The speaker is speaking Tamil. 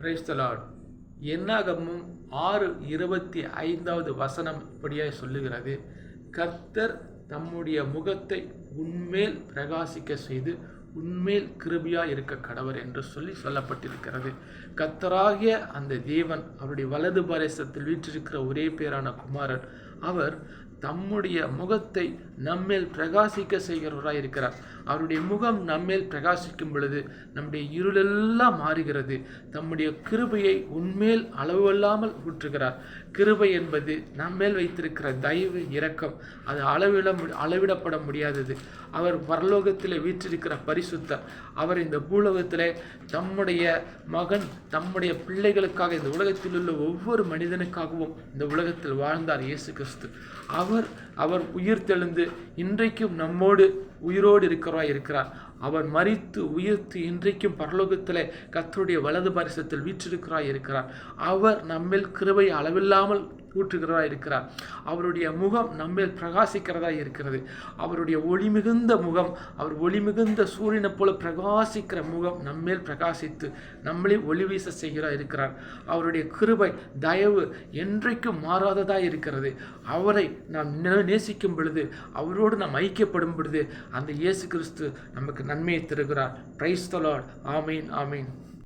Praise the Lord. என்னாகமம் 6:25 வசனம் இப்படியாய் சொல்லுகிறது, கர்த்தர் தம்முடைய முகத்தை உன்மேல் பிரகாசிக்க செய்து உன்மேல் கிருபையாய் இருக்க கடவர் என்று சொல்லப்பட்டிருக்கிறது. கர்த்தராகிய அந்த தேவன் அவருடைய வலது பாரசத்தில் வீற்றிருக்கிற ஒரே பேரான குமாரன், அவர் தம்முடைய முகத்தை நம்மேல் பிரகாசிக்க செய்கிறவராய் இருக்கிறார். அவருடைய முகம் நம்மேல் பிரகாசிக்கும் பொழுது நம்முடைய இருளெல்லாம் மாறுகிறது. தம்முடைய கிருபையை உன்மேல் அளவில்லாமல் ஊற்றுகிறார். கிருபை என்பது நம்மேல் வைத்திருக்கிற தயவு, இரக்கம், அது அளவிடப்பட முடியாதது. அவர் பரலோகத்தில் வீற்றிருக்கிற பரிசுத்தர். அவர் இந்த பூலோகத்திலே தம்முடைய மகன், தம்முடைய பிள்ளைகளுக்காக, இந்த உலகத்தில் உள்ள ஒவ்வொரு மனிதனுக்காகவும் இந்த உலகத்தில் வாழ்ந்தார் இயேசு கிறிஸ்து. அவர் உயிர் தெழுந்து இன்றைக்கும் நம்மோடு உயிரோடு இருக்கிறார். அவர் மரித்து உயிர்த்து இன்றைக்கும் பரலோகத்திலே கர்த்தருடைய வலது பாரிசத்தில் வீற்றிருக்கிறாய் இருக்கிறார். அவர் நம்மேல் கிருபை அளவில்லாமல் ஊற்றுகிறதா இருக்கிறார். அவருடைய முகம் நம்மேல் பிரகாசிக்கிறதா இருக்கிறது. அவருடைய ஒளி மிகுந்த முகம், அவர் ஒளி மிகுந்த சூரியனை போல பிரகாசிக்கிற முகம் நம்மேல் பிரகாசித்து நம்மளே ஒளி வீச செய்கிறா இருக்கிறார். அவருடைய கிருபை, தயவு என்றைக்கும் மாறாததா இருக்கிறது. அவரை நாம் நேசிக்கும் பொழுது, அவரோடு நாம் ஐக்கியப்படும் பொழுது அந்த இயேசு கிறிஸ்து நமக்கு நன்மையை தருகிறார். Praise the Lord. ஆமீன், ஆமீன்.